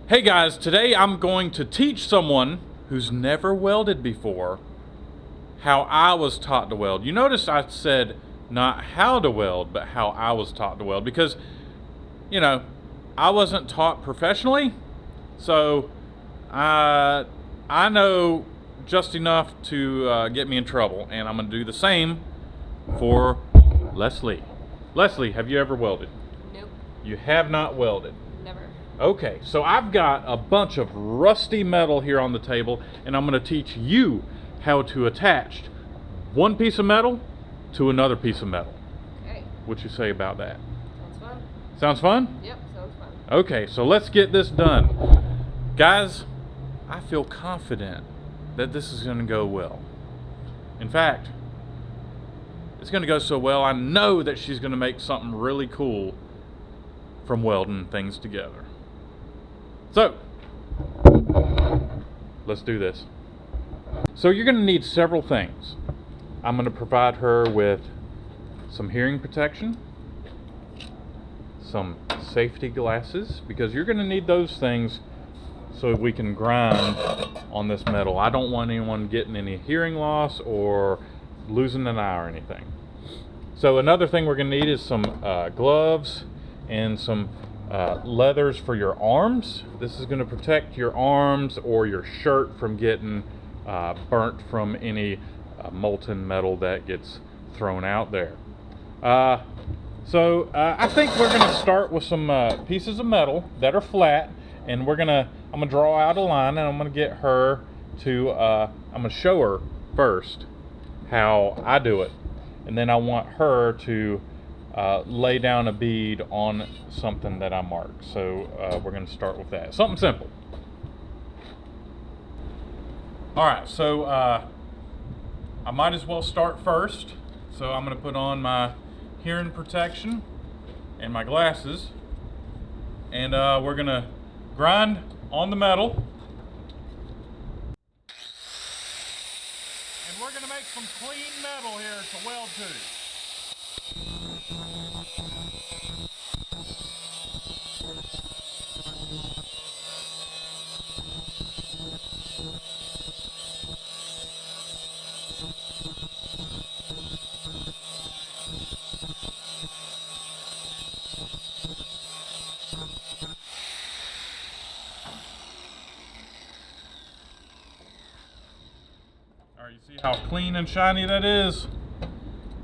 Hey guys, today I'm going to teach someone who's never welded before how I was taught to weld. You notice I said not how to weld, but how I was taught to weld because, you know, I wasn't taught professionally, so I know just enough to get me in trouble, and I'm going to do the same for Leslie. Leslie, have you ever welded? Nope. You have not welded? Never. Okay, so I've got a bunch of rusty metal here on the table, and I'm going to teach you how to attach one piece of metal to another piece of metal. Okay. What you say about that? Sounds fun. Sounds fun? Yep, sounds fun. Okay, so let's get this done. Guys, I feel confident that this is going to go well. In fact, it's going to go so well, I know that she's going to make something really cool from welding things together. So, let's do this. So you're going to need several things. I'm going to provide her with some hearing protection, some safety glasses, because you're going to need those things so we can grind on this metal. I don't want anyone getting any hearing loss or losing an eye or anything. So another thing we're going to need is some gloves and some leathers for your arms. This is going to protect your arms or your shirt from getting burnt from any molten metal that gets thrown out there. So I think we're going to start with some pieces of metal that are flat, and I'm going to draw out a line, and I'm going to get her to I'm going to show her first how I do it, and then I want her to lay down a bead on something that I marked. So we're going to start with that. Something simple. Alright, so I might as well start first. So I'm going to put on my hearing protection and my glasses. And we're going to grind on the metal. And we're going to make some clean metal here to weld to. Alright, you see how clean and shiny that is?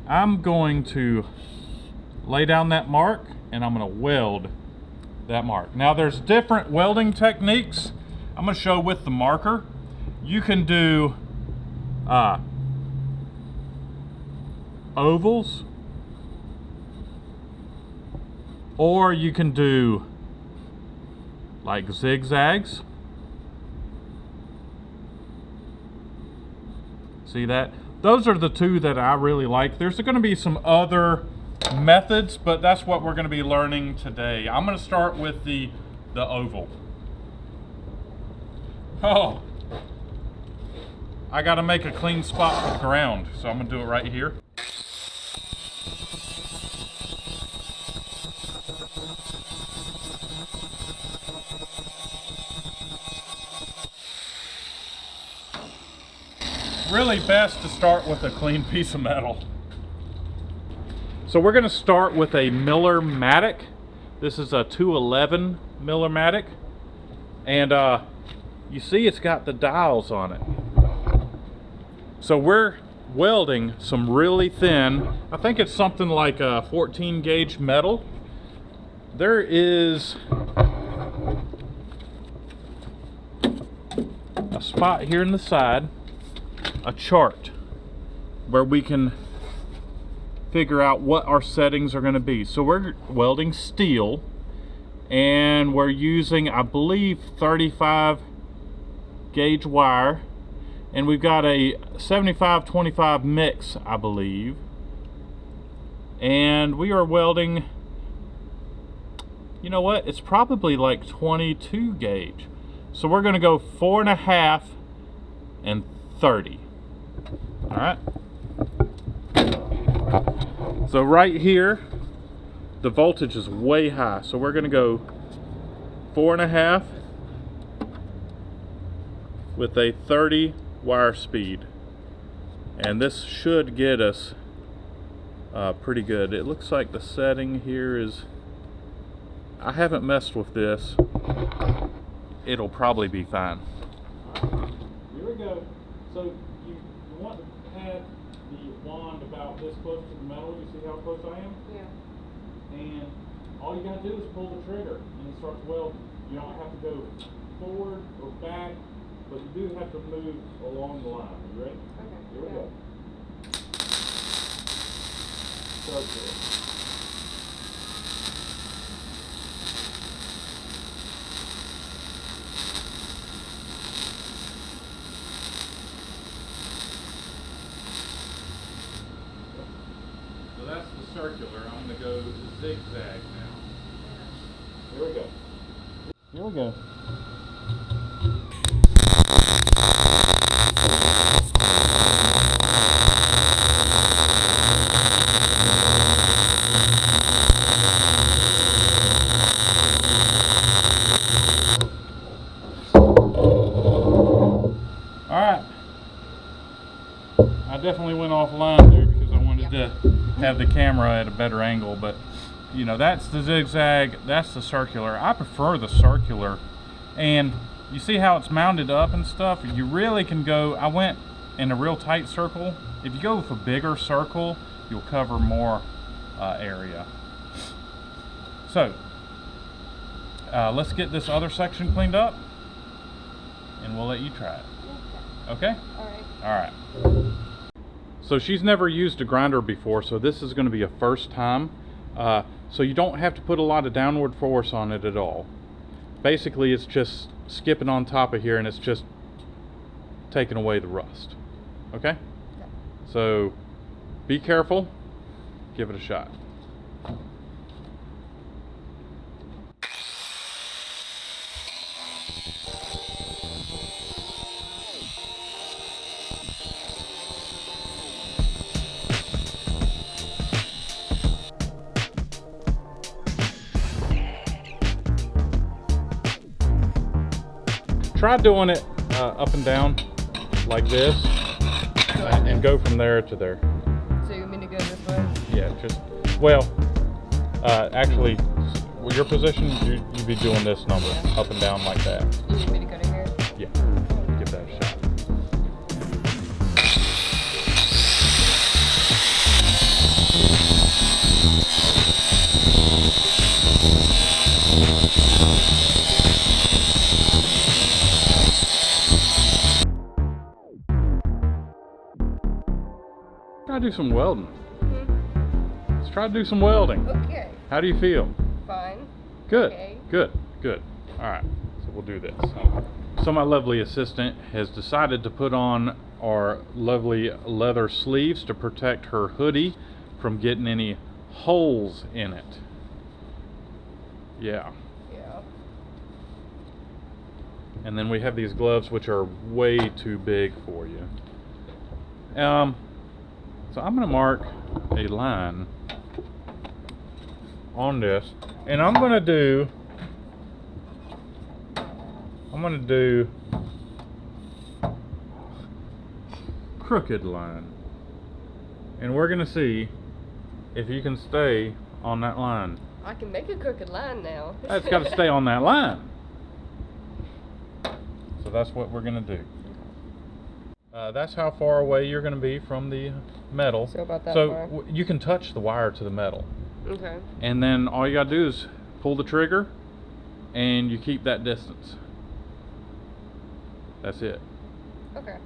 I'm going to lay down that mark, and I'm going to weld that mark. Now there's different welding techniques I'm going to show with the marker. You can do ovals, or you can do like zigzags. See that? Those are the two that I really like. There's going to be some other methods, but that's what we're going to be learning today. I'm going to start with the oval. Oh, I got to make a clean spot for the ground, so I'm going to do it right here. Really best to start with a clean piece of metal. So we're going to start with a Miller-Matic. This is a 211 Miller-Matic, and you see it's got the dials on it. So we're welding some really thin, I think it's something like a 14 gauge metal. There is a spot here in the side, a chart where we can figure out what our settings are going to be. So we're welding steel, and we're using, I believe, 35 gauge wire, and we've got a 75-25 mix, I believe, and we are welding, you know what, it's probably like 22 gauge. So we're going to go 4.5 and 30. All right. So right here, the voltage is way high. So we're going to go 4.5 with a 30 wire speed, and this should get us pretty good. It looks like the setting here is, I haven't messed with this. It'll probably be fine. Here we go. So you want to have the wand about this close to the metal. You see how close I am? Yeah. And all you got to do is pull the trigger and it starts welding. You don't have to go forward or back, but you do have to move along the line. Are you ready? Okay. Here we go. Start there. So that's the circular. I'm going to go zigzag now. Here we go. Here we go. Alright. I definitely went offline there because I wanted to have the camera at a better angle, but you know, that's the zigzag, that's the circular. I prefer the circular, and you see how it's mounted up and stuff. You really can go, I went in a real tight circle. If you go with a bigger circle, you'll cover more area. So let's get this other section cleaned up and we'll let you try it. Okay? Alright. So she's never used a grinder before, so this is going to be a first time. So you don't have to put a lot of downward force on it at all. Basically it's just skipping on top of here and it's just taking away the rust. Okay? So be careful, give it a shot. Try doing it up and down like this and go from there to there. So you want me to go this way? Yeah, just, well, actually, with your position, you'd be doing this number, up and down like that. You need me to go to here? Yeah, give that a shot. Try to do some welding. Let's try to do some welding. Okay. How do you feel? Fine. Good. Okay. Good. All right, so we'll do this. So my lovely assistant has decided to put on our lovely leather sleeves to protect her hoodie from getting any holes in it. Yeah. And then we have these gloves which are way too big for you. So I'm going to mark a line on this, and I'm going to do crooked line, and we're going to see if you can stay on that line. I can make a crooked line now. It's got to stay on that line. So that's what we're going to do. That's how far away you're going to be from the metal. So about that far. So you can touch the wire to the metal. Okay. And then all you got to do is pull the trigger and you keep that distance. That's it. Okay.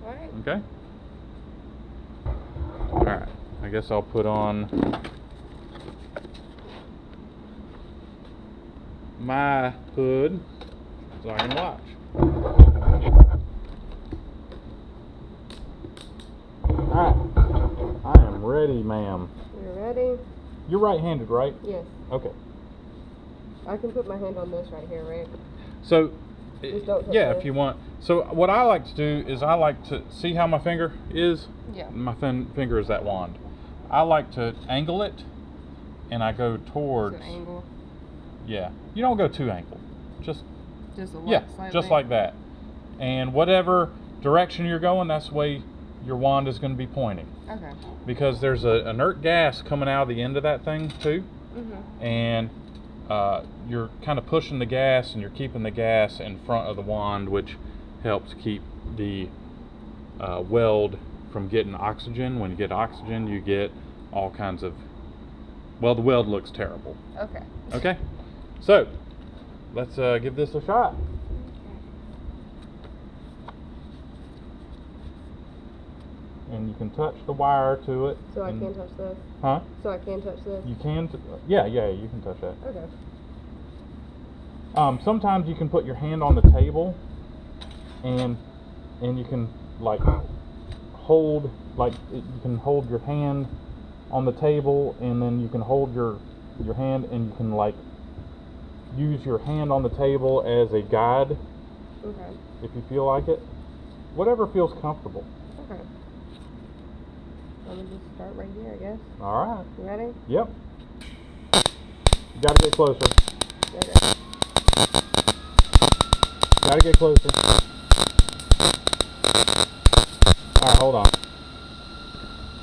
Alright. Okay? Alright. I guess I'll put on my hood so I can watch. Alright. I am ready, ma'am. You ready? You're right-handed, right? Yes. Okay. I can put my hand on this right here, right? So, Just don't touch yeah, this. if you want. So what I like to do is I like to see how my finger is. Yeah. My finger is that wand. I like to angle it, and I go towards. So angle. Yeah. You don't go too angled. Just Just a Yeah, slightly. just like that. And whatever direction you're going, that's the way your wand is going to be pointing. Okay. Because there's a inert gas coming out of the end of that thing too. And you're kind of pushing the gas, and you're keeping the gas in front of the wand, which helps keep the weld from getting oxygen. When you get oxygen, you get all kinds of, well, the weld looks terrible. Okay. Okay, so let's give this a shot. And you can touch the wire to it. So I can't touch this? Huh? So I can touch this? You can, yeah, you can touch that. Okay. Sometimes you can put your hand on the table, and you can like hold, you can hold your hand on the table, and then you can hold your hand, and you can like use your hand on the table as a guide. Okay. If you feel like it, whatever feels comfortable. Okay. Let me just start right here, I guess. All right. You ready? Yep. You gotta get closer. Okay. Gotta get closer. Alright, hold on.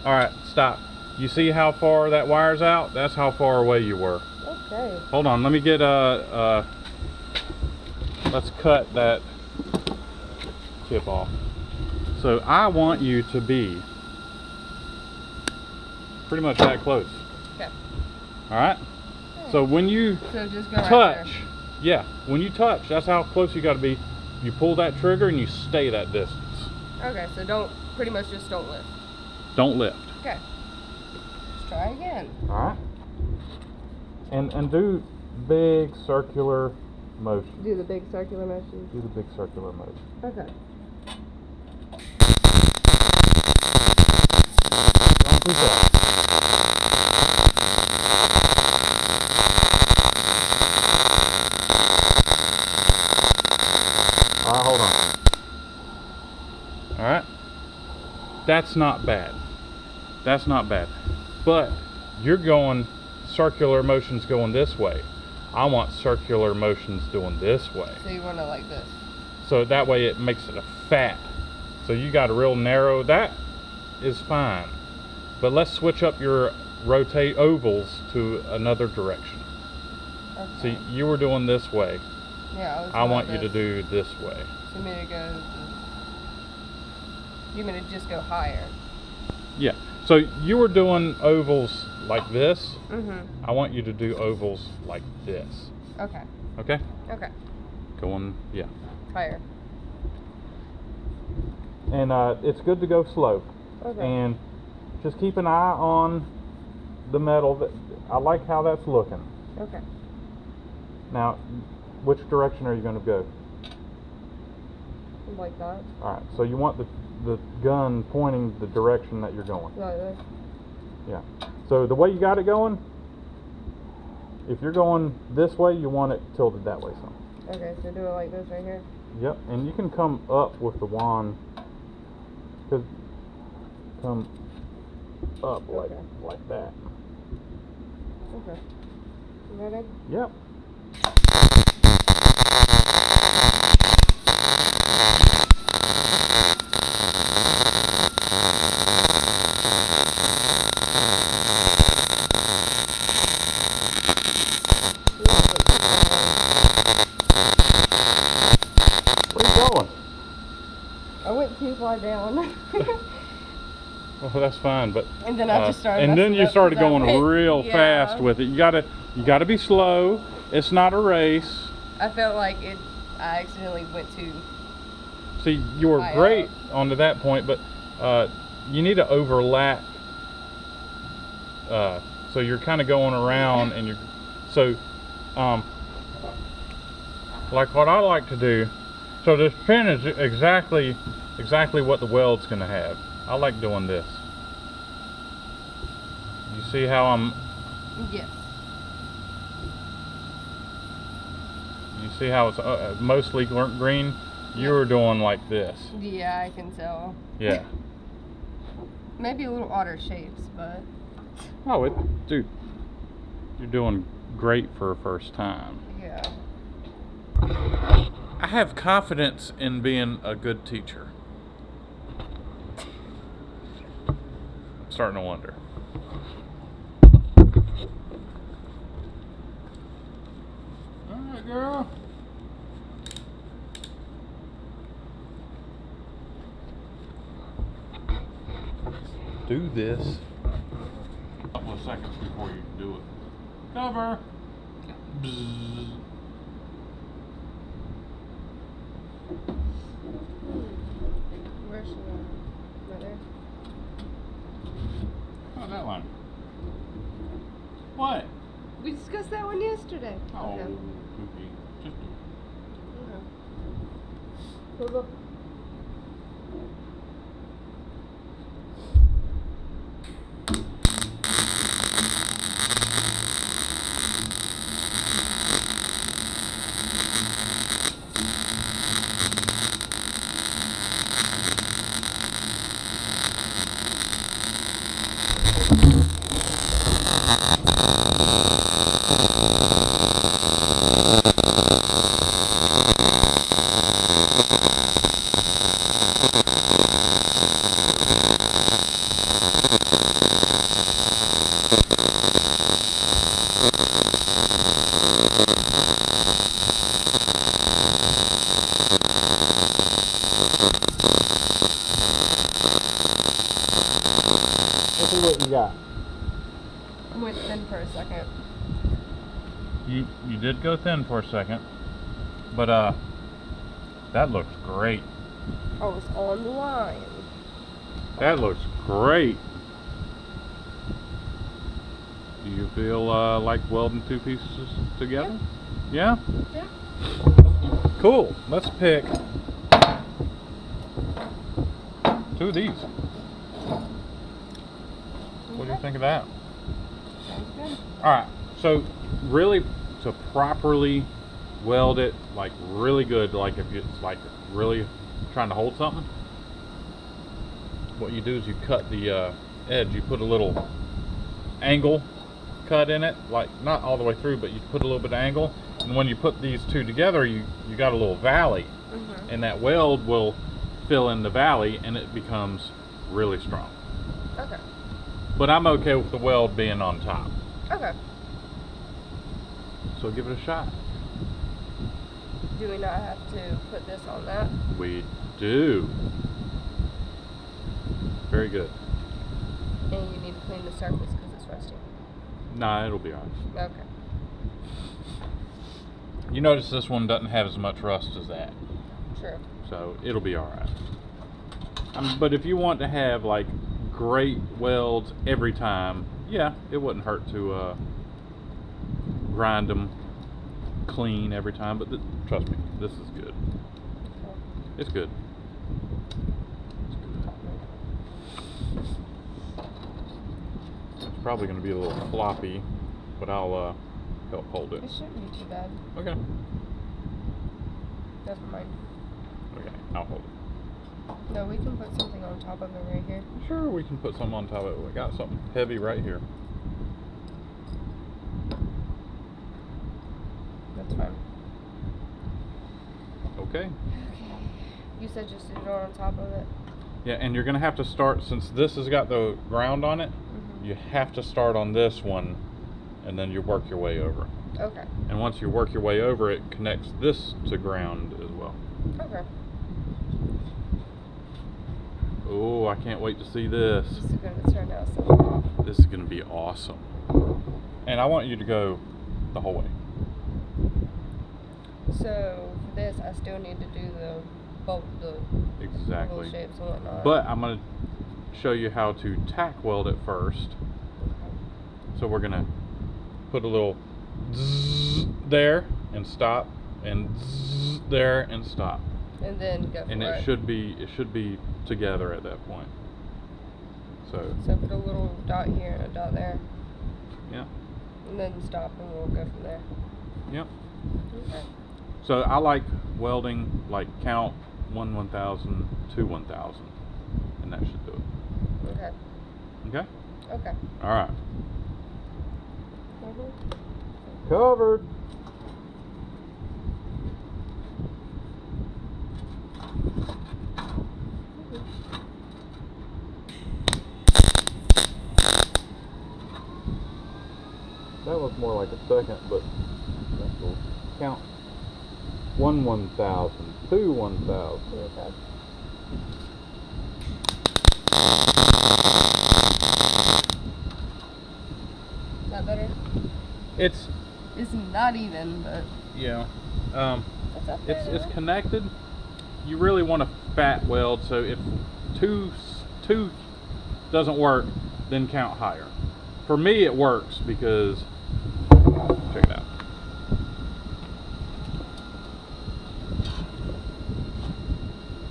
Alright, stop. You see how far that wire's out? That's how far away you were. Okay. Hold on, let me get let's cut that tip off. So I want you to be pretty much that close. Okay. Alright? So when you So just go touch, right there. yeah, when you touch, that's how close you got to be. You pull that trigger and you stay that distance. Okay, so pretty much just don't lift. Don't lift. Okay. Let's try again. All right. And do big circular motion. Do the big circular motion. Do the big circular motion. Okay. Don't do that. Alright, hold on. Alright. That's not bad. That's not bad. But you're going, circular motions going this way. I want circular motions doing this way. So you want it like this? So that way it makes it a fat. So you got a real narrow, that is fine. But let's switch up your rotate ovals to another direction. Okay. See, you were doing this way. Yeah, I want you to do this way. So you mean to go, you mean to just go higher? Yeah. So you were doing ovals like this. Mm-hmm. I want you to do ovals like this. Okay. Okay? Okay. Going, yeah. Higher. And it's good to go slow. Okay. And just keep an eye on the metal. I like how that's looking. Okay. Now, which direction are you going to go? Like that. Alright, so you want the gun pointing the direction that you're going. Like this. Yeah. So the way you got it going, if you're going this way, you want it tilted that way some. Okay, so do it like this right here. Yep, and you can come up with the wand. Come up like that. Okay. You ready? Yep. Where are you going? I went too far down. Well, that's fine, but And then I just started. and then messing you up started 'cause I going went- real yeah. fast with it. You gotta be slow. It's not a race. I felt like I accidentally went too. See, you were high great up. onto that point, but you need to overlap. So you're kind of going around, and like what I like to do. So this pin is exactly what the weld's going to have. I like doing this. You see how I'm? Yes. You see how it's mostly green? You were doing like this. Yeah, I can tell. Yeah. Maybe a little odder shapes, but. Oh, dude, you're doing great for a first time. Yeah. have confidence in being a good teacher. I'm starting to wonder. All right, girl. Do this. A couple of seconds before you do it. Cover. Bzzz. Where's she at? Right there. How's that one? What? We discussed that one yesterday. Oh, Okay. Cookie. Just Okay. So look. let's see what you got. I went thin for a second. You did go thin for a second, but that looks great. I was on the line. That looks great. Do you feel like welding two pieces together? Yeah? Yeah. Cool. Let's pick two of these. What do you think of that? Sounds good. Alright, so really to properly weld it like really good, like if it's like really trying to hold something, what you do is you cut the edge, you put a little angle cut in it, like not all the way through, but you put a little bit of angle, and when you put these two together, you got a little valley, and that weld will fill in the valley and it becomes really strong. Okay. But I'm okay with the weld being on top. Okay. So give it a shot. Do we not have to put this on that? We do. Very good. And you need to clean the surface because it's rusty. Nah, it'll be alright. Okay. You notice this one doesn't have as much rust as that. True. So it'll be alright. But if you want to have like great welds every time, yeah, it wouldn't hurt to grind them clean every time, but trust me, this is good. It's good. It's probably going to be a little floppy, but I'll help hold it. It shouldn't be too bad. Okay. Never mind. Okay, I'll hold it. No, we can put something on top of it right here. Sure, we can put something on top of it. We got something heavy right here. That's fine. Okay. Okay. You said just to do it on top of it? Yeah, and you're going to have to start, since this has got the ground on it, you have to start on this one, and then you work your way over. Okay. And once you work your way over, it connects this to ground as well. Okay. Oh, I can't wait to see this. This is going to turn out so well. This is going to be awesome. And I want you to go the whole way. So for this, I still need to do the bolt, the Exactly. little shapes and whatnot. But I'm going to show you how to tack weld it first. So we're going to put a little zzz there and stop, and zzz there and stop. And then go for And it. it should be together at that point. So put a little dot here and a dot there. yeah. And then stop and we'll go from there. Yep. Okay. So I like welding, like count 1 1,000 to 1,000, and that should do it. Okay. Okay. Okay. All right. Mhm. Covered. That was more like a second, but that's cool. Count 1 1,000, 2 1,000. Okay. Is that better? It's not even, but yeah. it's It's connected. You really want a fat weld, so if two doesn't work, then count higher. For me, it works because check it out.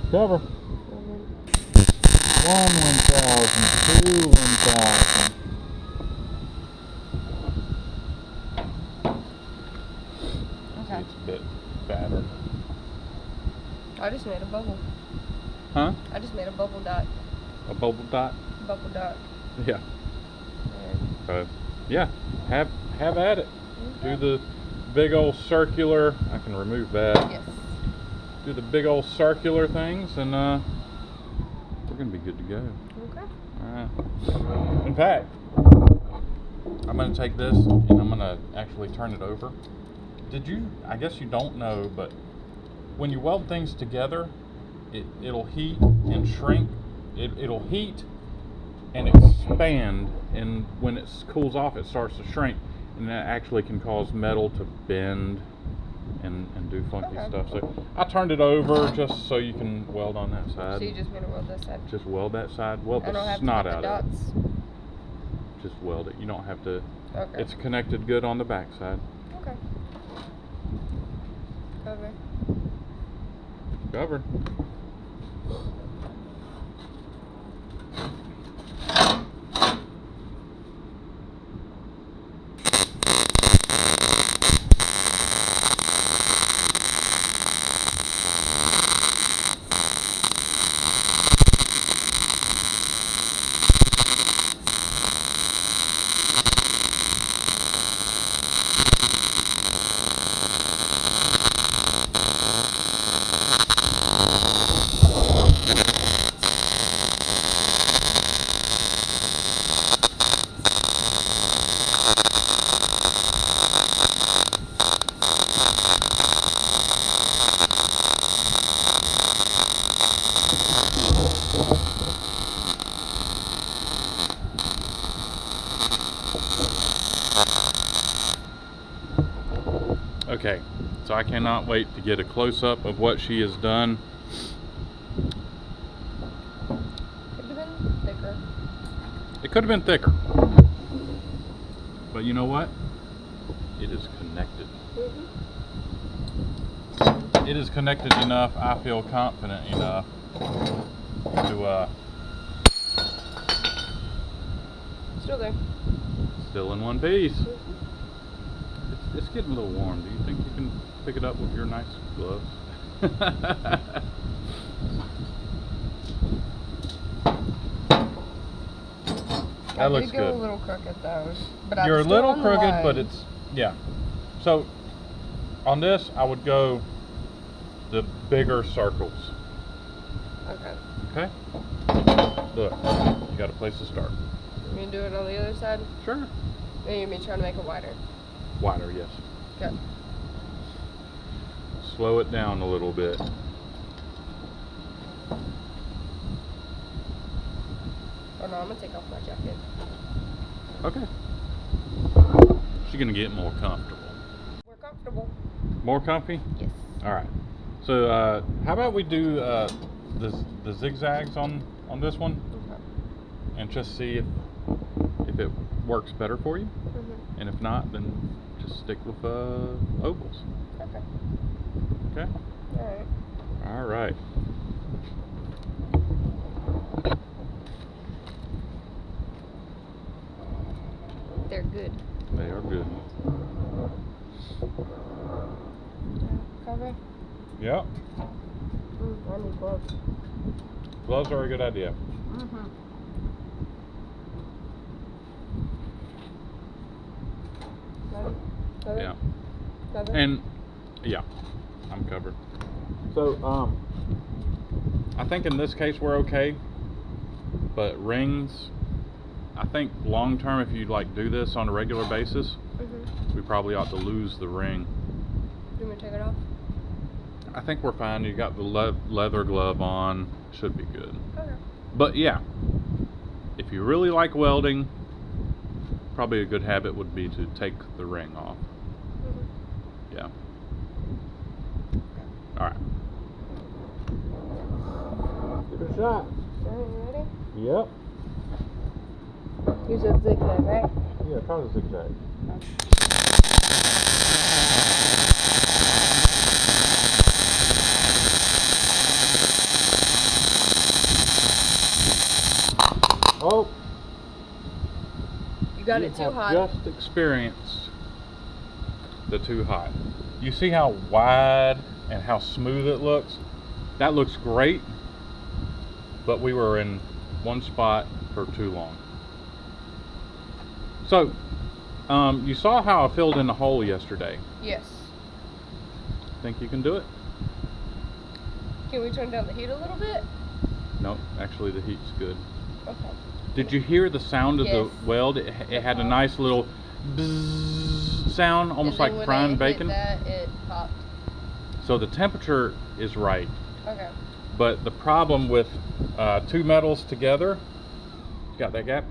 Cover. 1 1,000, 2 1,000. Okay. It's a bit fatter. I just made a bubble. Huh? I just made a bubble dot. A bubble dot? Bubble dot. Yeah. Yeah. Have at it. Okay. Do the big old circular. I can remove that. Yes. Do the big old circular things, and we're gonna be good to go. Okay. All right. In fact, I'm gonna take this and I'm gonna actually turn it over. I guess you don't know, but when you weld things together, it'll heat and shrink. It'll heat and expand, and when it cools off, it starts to shrink, and that actually can cause metal to bend and do funky stuff. So I turned it over just so you can weld on that side. So you just want to weld this side? Just weld that side. Weld the snot out of it. Just weld it. You don't have to. Okay. It's connected good on the back side. Okay. Cover. Covered. Okay, so I cannot wait to get a close-up of what she has done. Could have been thicker. It could have been thicker. But you know what? It is connected. It is connected enough, I feel confident enough to Still there. still in one piece. It's getting a little warm. Do you think you can pick it up with your nice gloves? That looks good. I did go a little crooked though, but You're I'm a little still on the crooked, line. but it's yeah. So on this, I would go the bigger circles. Okay. Okay. Look, you got a place to start. You mean do it on the other side? Sure. Or you mean trying to make it wider? Wider, yes. Okay. Slow it down a little bit. Oh no, I'm gonna take off my jacket. Okay. She's gonna get more comfortable. More comfortable. More comfy? Yes. All right. So how about we do the zigzags on this one, Okay. and just see if it works better for you, and if not, then just stick with ovals. Okay. Okay. Alright. All right. They're good. They are good. Cover? Yep. I need gloves. Gloves are a good idea. Cover? Yeah. Cover? And yeah, I'm covered. So I think in this case we're okay, but rings, I think long term, if you like do this on a regular basis, we probably ought to lose the ring. You want me to take it off? I think we're fine. You got the leather glove on. Should be good. Okay. But yeah, if you really like welding, probably a good habit would be to take the ring off. Mm-hmm. Yeah. Alright. Give it a shot. Alright, you ready? Yep. Use a zigzag, right? Yeah, try the zigzag. Oh! You got it too hot. Just experienced the too hot. You see how wide and how smooth it looks? That looks great, but we were in one spot for too long. So, you saw how I filled in the hole yesterday. Yes. Think you can do it? Can we turn down the heat a little bit? No, actually the heat's good. Okay. Did you hear the sound of Yes. the weld? It had a nice little bzzz sound, almost like frying bacon. That, it popped. So the temperature is right. Okay. But the problem with two metals together, got that gap,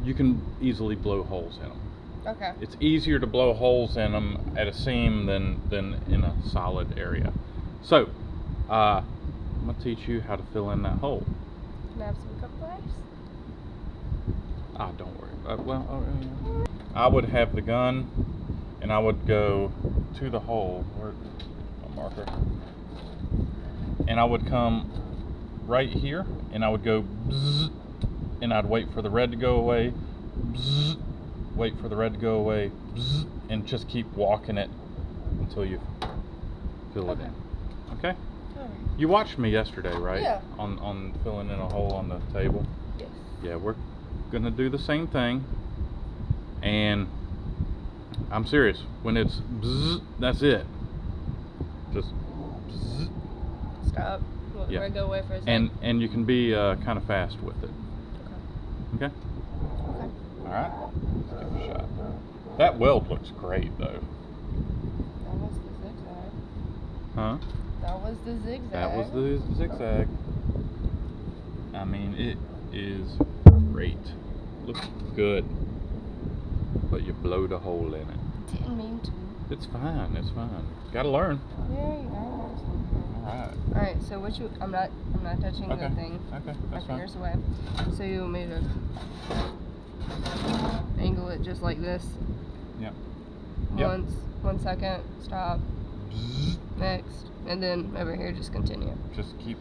you can easily blow holes in them. Okay. It's easier to blow holes in them at a seam than in a solid area. So, I'm going to teach you how to fill in that hole. Can I have some cup pliers? Ah, don't worry. I would have the gun, and I would go to the hole. Where's my marker? And I would come right here, and I would go bzzz, and I'd wait for the red to go away, bzzz, wait for the red to go away, bzzz, and just keep walking it until you fill it in. Okay? Alright. You watched me yesterday, right? Yeah. On filling in a hole on the table. Yes. Yeah, we're gonna do the same thing, and I'm serious. When it's bzzz, that's it. Just bzzz. Stop. Let Yeah. it go away for a second. And you can be kind of fast with it. Okay. Okay. Okay. All right. Let's give it a shot. That weld looks great, though. That was the zigzag. Huh? That was the zigzag. That was the zigzag. I mean, it is great. Looks good. But you blowed a hole in it. Didn't mean to. It's fine. It's fine. Gotta learn. Yeah, you got it. All right. Alright, so what you I'm not touching Okay. the thing. Okay. My That's fine. fingers away. So you want me to angle it just like this? Yep. Yep. Once, 1 second, stop, Bzzz. next, and then over here just continue. Just keep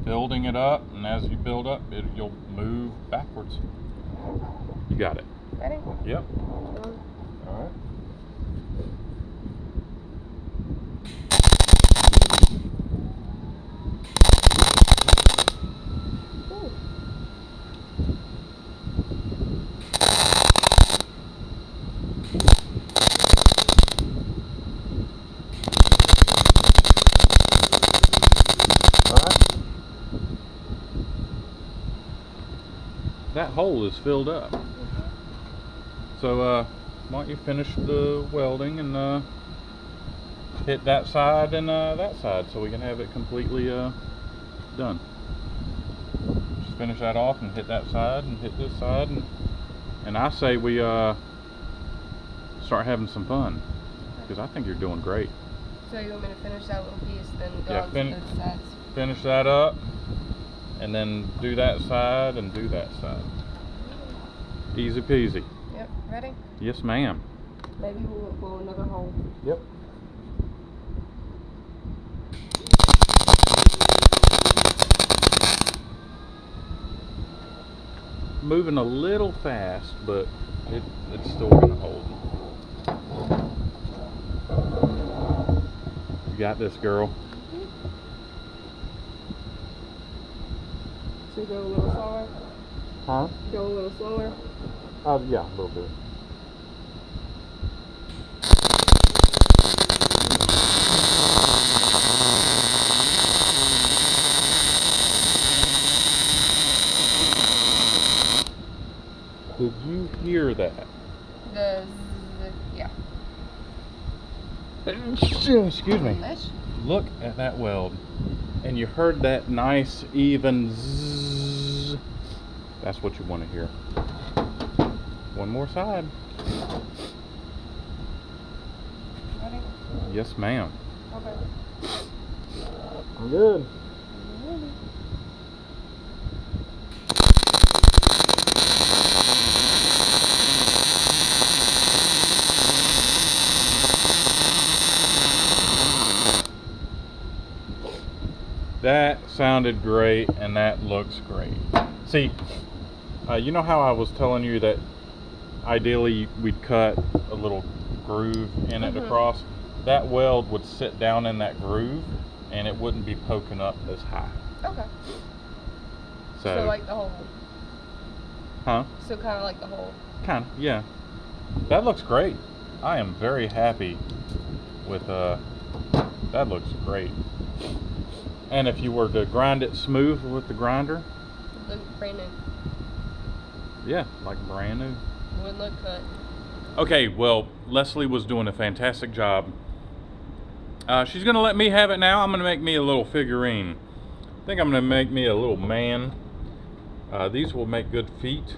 building it up, and as you build up, you'll move backwards. You got it. Ready? Yep. All right. Ooh. That hole is filled up. So why don't you finish the welding and hit that side and that side so we can have it completely done. Just finish that off and hit that side and hit this side, and I say we start having some fun, because I think you're doing great. So you want me to finish that little piece, then go Yeah, on to those sides? Finish that up, and then do that side and do that side. Easy peasy. Yep. Ready? Yes, ma'am. Maybe we'll blow another hole. Yep. Moving a little fast, but it's still gonna hold. You got this, girl. So go a little slower? Huh? Go a little slower? Yeah, a little bit. Did you hear that? The yeah. Excuse me. Look at that weld. And you heard that nice, even zzz. That's what you want to hear. One more side. Ready? Yes, ma'am. Okay. I'm good. That sounded great, and that looks great. See, you know how I was telling you that ideally we'd cut a little groove in it across? That weld would sit down in that groove, and it wouldn't be poking up as high. Okay. So like the hole. Huh? So kind of like the hole. Kind of, yeah. That looks great. I am very happy with, that looks great. And if you were to grind it smooth with the grinder, It looks brand new. yeah, like brand new. Wouldn't look cut. Okay, well, Leslie was doing a fantastic job. She's gonna let me have it now. I'm gonna make me a little figurine. I think I'm gonna make me a little man. These will make good feet.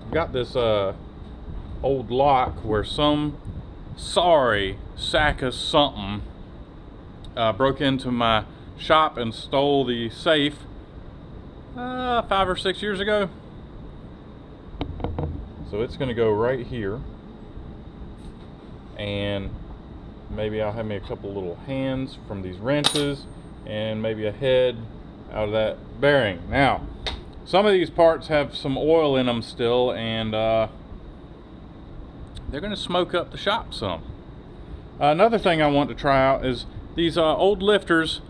I've got this old lock where some sorry sack of something broke into my shop and stole the safe 5 or 6 years ago. So it's going to go right here, and maybe I'll have me a couple little hands from these wrenches and maybe a head out of that bearing. Now, some of these parts have some oil in them still, and they're going to smoke up the shop some. Another thing I want to try out is these old lifters.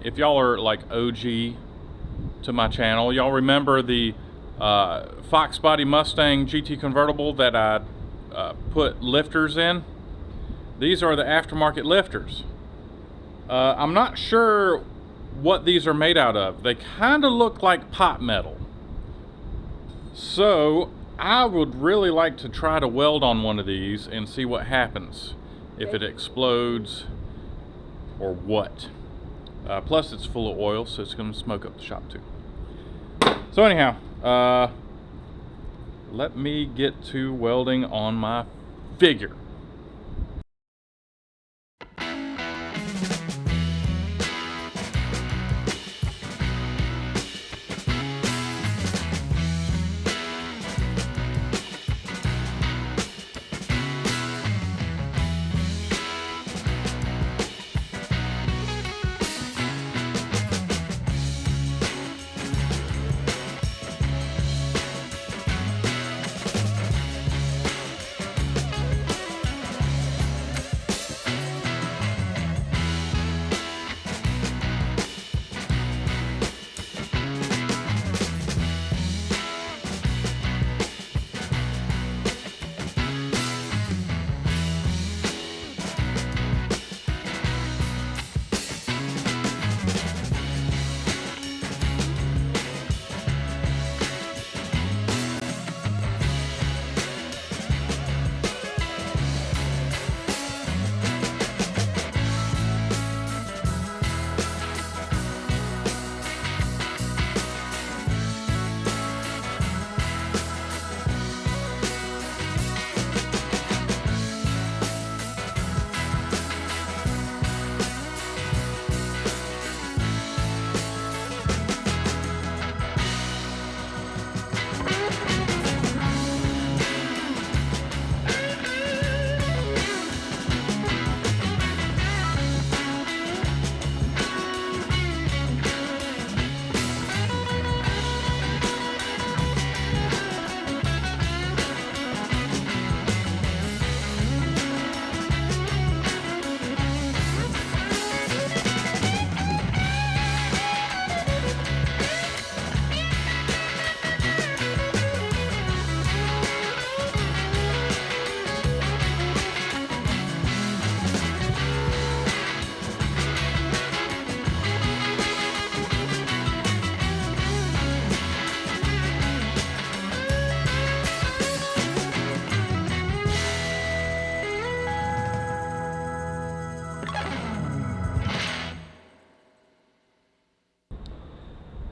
If y'all are like OG to my channel, y'all remember the Fox Body Mustang GT convertible that I put lifters in? These are the aftermarket lifters. I'm not sure what these are made out of. They kind of look like pot metal. So I would really like to try to weld on one of these and see what happens. If it explodes or what. Plus it's full of oil, so it's going to smoke up the shop too. So anyhow, let me get to welding on my figure.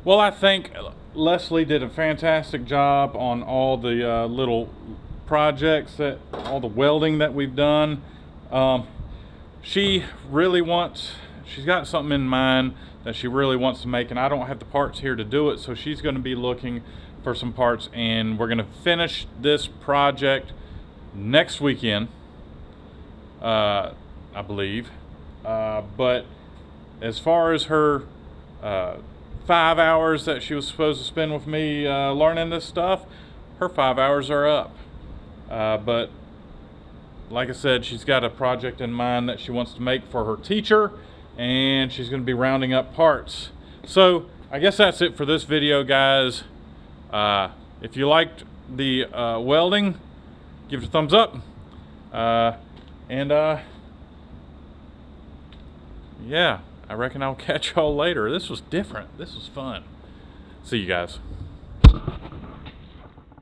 Well, I think Leslie did a fantastic job on all the little projects, all the welding that we've done. She's got something in mind that she really wants to make, and I don't have the parts here to do it, so she's going to be looking for some parts, and we're going to finish this project next weekend, I believe. But as far as her 5 hours that she was supposed to spend with me learning this stuff, her 5 hours are up. But like I said, she's got a project in mind that she wants to make for her teacher, and she's going to be rounding up parts. So I guess that's it for this video, guys. If you liked the welding, give it a thumbs up. Yeah, I reckon I'll catch y'all later. This was different. This was fun. See you guys.